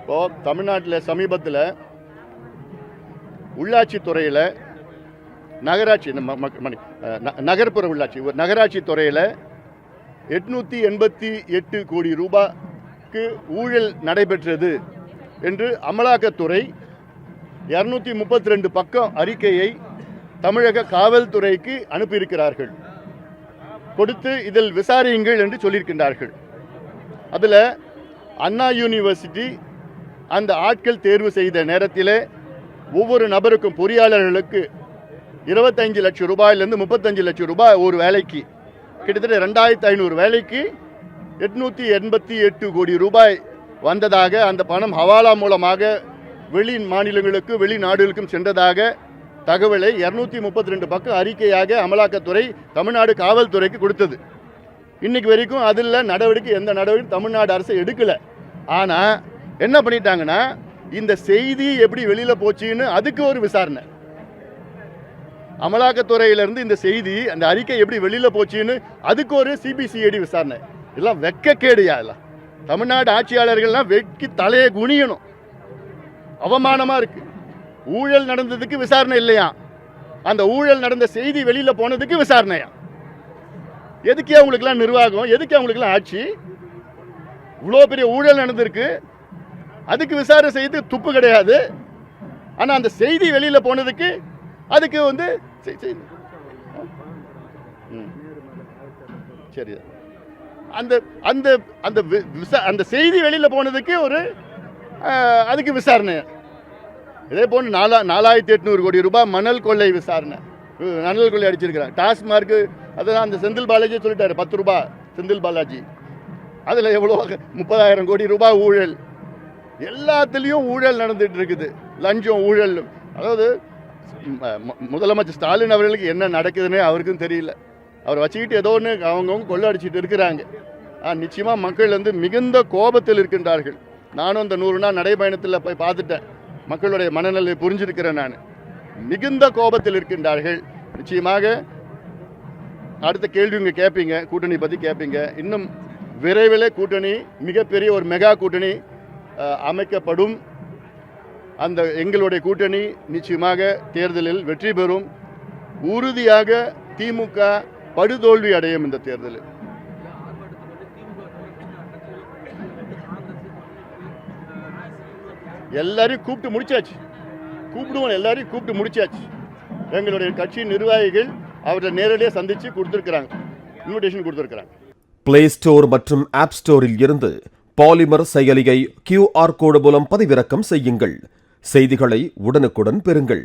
இப்போது தமிழ்நாட்டில் சமீபத்தில் உள்ளாட்சி துறையில் நகராட்சி நகர்ப்புற உள்ளாட்சி நகராட்சி துறையில் 888 கோடி ரூபாய்க்கு ஊழல் நடைபெற்றது என்று அமலாக்கத்துறை 232 பக்கம் அறிக்கையை தமிழக காவல்துறைக்கு அனுப்பியிருக்கிறார்கள். கொடுத்து இதில் விசாரியுங்கள் என்று சொல்லியிருக்கின்றார்கள். அதில் அண்ணா யூனிவர்சிட்டி அந்த ஆட்கள் தேர்வு செய்த நேரத்தில் ஒவ்வொரு நபருக்கும் பொறியாளர்களுக்கு 25 லட்சம் ரூபாயிலிருந்து 35 லட்சம் ரூபாய் ஒரு வேலைக்கு, கிட்டத்தட்ட 2500 வேலைக்கு 888 கோடி ரூபாய் வந்ததாக, அந்த பணம் ஹவாலா மூலமாக வெளி மாநிலங்களுக்கு வெளிநாடுகளுக்கும் சென்றதாக தகவலை 232 பக்கம் அறிக்கையாக அமலாக்கத்துறை தமிழ்நாடு காவல்துறைக்கு கொடுத்தது. இன்னைக்கு வரைக்கும் அதில் நடவடிக்கை எந்த நடவடிக்கை தமிழ்நாடு அரசு எடுக்கல. ஆனால் என்ன பண்ணிட்டாங்கன்னா, இந்த செய்தி எப்படி வெளியில் போச்சுன்னு அதுக்கு ஒரு விசாரணை. அமலாக்கத்துறையிலிருந்து இந்த செய்தி, அந்த அறிக்கை எப்படி வெளியில் போச்சுன்னு அதுக்கு ஒரு சிபிசிஐடி விசாரணை. இதெல்லாம் வெட்கக்கேடுயா. எல்லாம் தமிழ்நாடு ஆட்சியாளர்கள்லாம் வெட்கி தலையை குனியணும். அவமானமாக இருக்கு. ஊழல் நடந்ததுக்கு விசாரணை இல்லையா, அந்த ஊழல் நடந்த செய்தி வெளியில் போனதுக்கு விசாரணையா? எதுக்கே அவங்களுக்குலாம் நிர்வாகம், எதுக்கு அவங்களுக்குலாம் ஆட்சி? இவ்வளோ பெரிய ஊழல் நடந்திருக்கு, அதுக்கு விசாரணை செய்து துப்பு கிடையாது. ஆனால் அந்த செய்தி வெளியில் போனதுக்கு அதுக்கு வந்து சரி, அந்த அந்த அந்த செய்தி வெளியில் போனதுக்கு ஒரு அதுக்கு விசாரணை. இதே போன்று 4800 கோடி ரூபாய் மணல் கொள்ளை விசாரணை. மணல் கொள்ளை அடிச்சிருக்கிறாங்க. டாஸ்மார்க் அதெல்லாம் அந்த செந்தில் பாலாஜி சொல்லிட்டாரு, 10 ரூபாய் செந்தில் பாலாஜி. அதில் எவ்வளோ 30,000 கோடி ரூபாய் ஊழல். எல்லாத்துலேயும் ஊழல் நடந்துட்டு இருக்குது, லஞ்சம் ஊழல். அதாவது முதலமைச்சர் ஸ்டாலின் அவர்களுக்கு என்ன நடக்குதுன்னு அவருக்கும் தெரியல. அவர் வச்சுக்கிட்டு ஏதோ ஒன்று அவங்கவுங்க கொள்ளடிச்சிட்டு இருக்கிறாங்க. நிச்சயமாக மக்கள் வந்து மிகுந்த கோபத்தில் இருக்கின்றார்கள். நானும் இந்த 100 நாள் நடைபயணத்தில் போய் பார்த்துட்டேன். மக்களுடைய மனநிலையை புரிஞ்சிருக்கிறேன். நான் மிகுந்த கோபத்தில் இருக்கின்றார்கள். நிச்சயமாக அடுத்த கேள்வி இங்கே கேட்பீங்க, கூட்டணி பற்றி கேட்பீங்க. இன்னும் விரைவில் கூட்டணி, மிகப்பெரிய ஒரு மெகா கூட்டணி அமைக்கப்படும். அந்த எங்களுடைய கூட்டணி நிச்சயமாக தேர்தலில் வெற்றி பெறும். உறுதியாக திமுக படுதோல்வி அடையும் இந்த தேர்தலில். எல்லாரையும் கூப்பிட்டு முடிச்சாச்சு, கூப்பிடுவோம், எல்லாரையும் கூப்பிட்டு முடிச்சாச்சு. எங்களுடைய கட்சி நிர்வாகிகள் அவரை நேரடியாக சந்தித்து கொடுத்துருக்குறாங்க, இன்விடேஷன் கொடுத்துருக்குறாங்க. பிளே ஸ்டோர் மற்றும் ஆப் ஸ்டோரில் இருந்து பாலிமர் செயலியை QR கோடு மூலம் பதிவிறக்கம் செய்யுங்கள். செய்திகளை உடனுக்குடன் பெறுங்கள்.